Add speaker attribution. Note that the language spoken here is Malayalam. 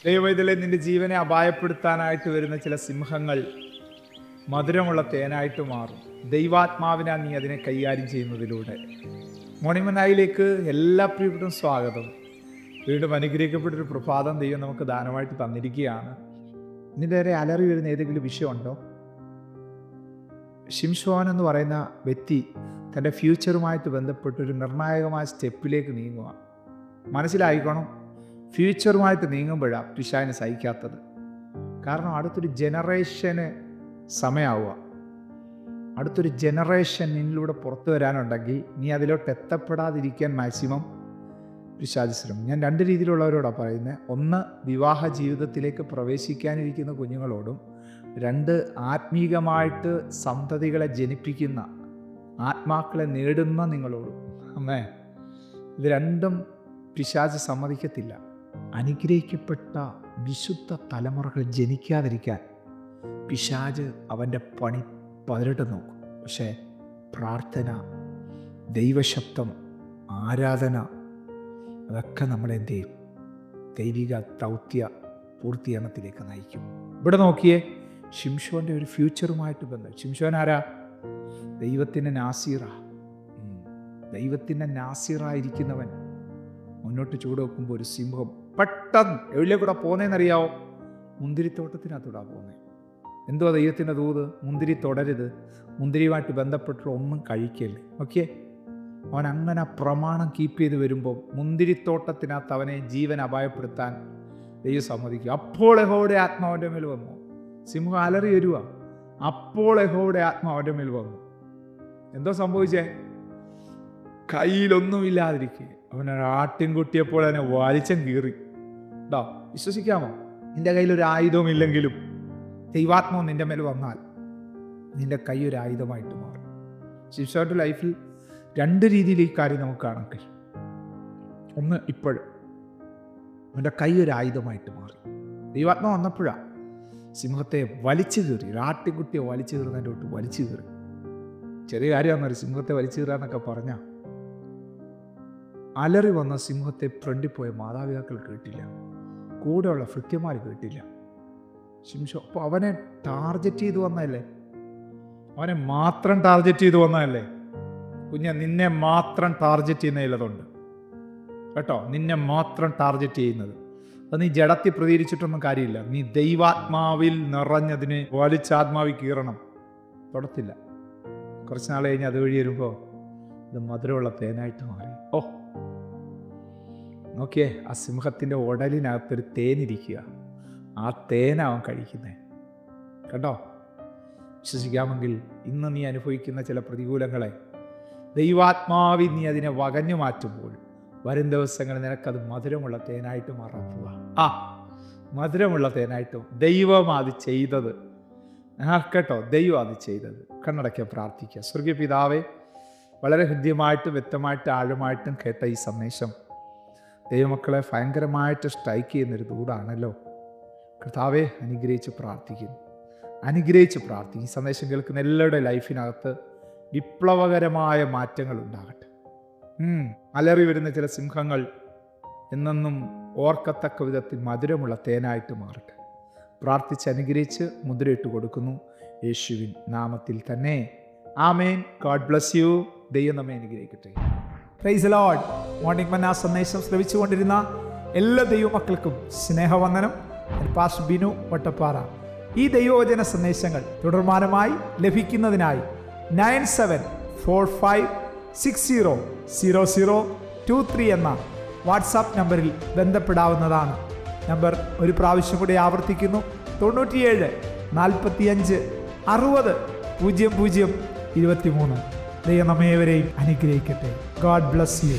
Speaker 1: ദൈവവേദനയിൽ നിന്റെ ജീവനെ അപായപ്പെടുത്താനായിട്ട് വരുന്ന ചില സിംഹങ്ങൾ മധുരമുള്ള തേനായിട്ട് മാറും. ദൈവാത്മാവിനാ നീ അതിനെ കൈകാര്യം ചെയ്യുന്നതിലൂടെ. മോർണിംഗ് മന്നായിലേക്ക് എല്ലാ പ്രിയപ്പെട്ടവരും സ്വാഗതം. വീണ്ടും അനുഗ്രഹിക്കപ്പെട്ടൊരു പ്രഭാതം ദൈവം നമുക്ക് ദാനമായിട്ട് തന്നിരിക്കുകയാണ്. ഇതിൻ്റെ നേരെ അലറി വരുന്ന ഏതെങ്കിലും വിഷയമുണ്ടോ? ശിംശോൻ എന്ന് പറയുന്ന വ്യക്തി തൻ്റെ ഫ്യൂച്ചറുമായിട്ട് ബന്ധപ്പെട്ടൊരു നിർണായകമായ സ്റ്റെപ്പിലേക്ക് നീങ്ങുക. മനസ്സിലായിക്കോണം, ഫ്യൂച്ചറുമായിട്ട് നീങ്ങുമ്പോഴാണ് പിശാചിനെ സഹിക്കാത്തത്. കാരണം അടുത്തൊരു ജനറേഷന് സമയമാവുക. അടുത്തൊരു ജനറേഷൻ നിന്നിലൂടെ പുറത്തു വരാനുണ്ടെങ്കിൽ നീ അതിലോട്ട് എത്തപ്പെടാതിരിക്കാൻ മാക്സിമം പിശാച് ശ്രമം. ഞാൻ രണ്ട് രീതിയിലുള്ളവരോടാണ് പറയുന്നത്. ഒന്ന്, വിവാഹ ജീവിതത്തിലേക്ക് പ്രവേശിക്കാനിരിക്കുന്ന കുഞ്ഞുങ്ങളോടും. രണ്ട്, ആത്മീകമായിട്ട് സന്തതികളെ ജനിപ്പിക്കുന്ന ആത്മാക്കളെ നേടുന്ന നിങ്ങളോടും. അമ്മേ, ഇത് രണ്ടും പിശാച് സമ്മതിക്കത്തില്ല. അനുഗ്രഹിക്കപ്പെട്ട വിശുദ്ധ തലമുറകൾ ജനിക്കാതിരിക്കാൻ പിശാച് അവൻ്റെ പണി പതിനെട്ട് നോക്കും. പക്ഷേ പ്രാർത്ഥന, ദൈവശബ്ദം, ആരാധന, അതൊക്കെ നമ്മളെ എന്ത് ചെയ്യും? ദൈവിക ദൗത്യ പൂർത്തീകരണത്തിലേക്ക് നയിക്കും. ഇവിടെ നോക്കിയേ, ശിംശോൻ്റെ ഒരു ഫ്യൂച്ചറുമായിട്ട് ബന്ധം. ശിംശോൻ ആരാ? ദൈവത്തിൻ്റെ നാസീറ. ദൈവത്തിൻ്റെ നാസീറായിരിക്കുന്നവൻ മുന്നോട്ട് ചൂട് വെക്കുമ്പോൾ ഒരു സിംഹം പെട്ടെന്ന് എവിടെക്കൂടെ പോകുന്നതെന്നറിയാവോ? മുന്തിരിത്തോട്ടത്തിനകത്തൂടാ പോകുന്നത്. എന്തുവാ ദൈവത്തിൻ്റെ ദൂത്? മുന്തിരി തുടരുത്, മുന്തിരിയുമായിട്ട് ബന്ധപ്പെട്ടുള്ള ഒന്നും കഴിക്കല്ലേ. ഓക്കെ, അവൻ അങ്ങനെ പ്രമാണം കീപ്പ് ചെയ്ത് വരുമ്പോൾ മുന്തിരിത്തോട്ടത്തിനകത്ത് അവനെ ജീവൻ അപായപ്പെടുത്താൻ ദൈവം സമ്മതിക്കും. അപ്പോൾ യഹോവയുടെ ആത്മാവിൻ്റെ മേൽ വന്നു. സിംഹം അലറി വരുക. അപ്പോൾ യഹോവയുടെ ആത്മാവിൻ്റെ മേൽ വന്നു. എന്തോ സംഭവിച്ചേ? കയ്യിലൊന്നുമില്ലാതിരിക്കുക അവനൊരു ആട്ടിൻകുട്ടിയെപ്പോൾ അതിനെ വലിച്ചം കീറി. കേട്ടോ, വിശ്വസിക്കാമോ? നിന്റെ കയ്യിലൊരു ആയുധവും ഇല്ലെങ്കിലും ദൈവാത്മാവ് നിന്റെ മേൽ വന്നാൽ നിന്റെ കൈ ഒരു ആയുധമായിട്ട് മാറും. ശിംശോന്റെ ലൈഫിൽ രണ്ട് രീതിയിൽ ഈ കാര്യം നമുക്ക് കാണാൻ കഴിയും. ഒന്ന്, ഇപ്പോഴും അവൻ്റെ കൈ ഒരു ആയുധമായിട്ട് മാറി. ദൈവാത്മാവ് വന്നപ്പോഴാണ് സിംഹത്തെ വലിച്ചു കീറി. ആട്ടിൻകുട്ടിയെ വലിച്ചു കീറുന്നതിൻ്റെ തൊട്ട് വലിച്ചു കീറി. ചെറിയ കാര്യമാണെന്നൊരു സിംഹത്തെ വലിച്ചു കീറാന്നൊക്കെ പറഞ്ഞാൽ അലറി വന്ന സിംഹത്തെ ഫ്രണ്ടിൽ പോയ മാതാപിതാക്കൾ കേട്ടില്ല, കൂടെയുള്ള ഭൃത്യന്മാർ കേട്ടില്ല. ശിംശോ അപ്പോൾ അവനെ ടാർഗറ്റ് ചെയ്ത് വന്നതല്ലേ? അവനെ മാത്രം ടാർഗറ്റ് ചെയ്ത് വന്നതല്ലേ? കുഞ്ഞ, നിന്നെ മാത്രം ടാർഗറ്റ് ചെയ്യുന്നതിലതുണ്ട് കേട്ടോ. നിന്നെ മാത്രം ടാർഗറ്റ് ചെയ്യുന്നത് അത് നീ ജഡത്തിൽ പ്രതികരിച്ചിട്ടൊന്നും കാര്യമില്ല. നീ ദൈവാത്മാവിൽ നിറഞ്ഞതിന് വലിച്ചാത്മാവിൽ കീറണം. തൊടത്തില്ല. കുറച്ച് നാൾ കഴിഞ്ഞ് അതുവഴി വരുമ്പോൾ ഇത് മധുരമുള്ള തേനായിട്ട് മാറി. നോക്കിയേ, ആ സിംഹത്തിൻ്റെ ഉടലിനകത്തൊരു തേനിരിക്കുക. ആ തേനാവൻ കഴിക്കുന്നത് കേട്ടോ. വിശ്വസിക്കാമെങ്കിൽ ഇന്ന് നീ അനുഭവിക്കുന്ന ചില പ്രതികൂലങ്ങളെ ദൈവാത്മാവിൽ നീ അതിനെ വകഞ്ഞു മാറ്റുമ്പോൾ വരും ദിവസങ്ങളിൽ നിനക്കത് മധുരമുള്ള തേനായിട്ട് മാറാൻ പോവാ. മധുരമുള്ള തേനായിട്ട് ദൈവം അത് ചെയ്തത്. കേട്ടോ, ദൈവം അത് ചെയ്തത്. കണ്ണടയ്ക്കാൻ പ്രാർത്ഥിക്കുക. സ്വർഗീയ പിതാവേ, വളരെ ഹൃദ്യമായിട്ടും വ്യക്തമായിട്ട് ആഴമായിട്ടും കേട്ട ഈ സന്ദേശം ദൈവമക്കളെ ഭയങ്കരമായിട്ട് സ്ട്രൈക്ക് ചെയ്യുന്നൊരു ദൂടാണല്ലോ. കർത്താവെ, അനുഗ്രഹിച്ച് പ്രാർത്ഥിക്കുന്നു. ഈ സന്ദേശം കേൾക്കുന്ന എല്ലാവരുടെ ലൈഫിനകത്ത് വിപ്ലവകരമായ മാറ്റങ്ങൾ ഉണ്ടാകട്ടെ. അലറി വരുന്ന ചില സിംഹങ്ങൾ എന്നെന്നും ഓർക്കത്തക്ക വിധത്തിൽ മധുരമുള്ള തേനായിട്ട് മാറട്ടെ. പ്രാർത്ഥിച്ച് അനുഗ്രഹിച്ച് മുദ്രയിട്ട് കൊടുക്കുന്നു യേശുവിൻ നാമത്തിൽ തന്നെ. ആമേൻ. God bless you. ദൈവം നമ്മെ അനുഗ്രഹിക്കട്ടെ. Praise the Lord. മോർണിംഗ് മന്ന സന്ദേശം ശ്രവിച്ചുകൊണ്ടിരുന്ന എല്ലാ ദൈവമക്കൾക്കും സ്നേഹവന്ദനം. പാസ്റ്റർ ബിനു വട്ടപ്പാറ. ഈ ദൈവവചന സന്ദേശങ്ങൾ തുടർമാനമായി ലഭിക്കുന്നതിനായി 9745600023 എന്ന വാട്സാപ്പ് നമ്പറിൽ ബന്ധപ്പെടാവുന്നതാണ്. നമ്പർ ഒരു പ്രാവശ്യം കൂടി ആവർത്തിക്കുന്നു: 97 45 60 00 23. ദൈവം നമ്മേവരെയും അനുഗ്രഹിക്കട്ടെ. God bless U.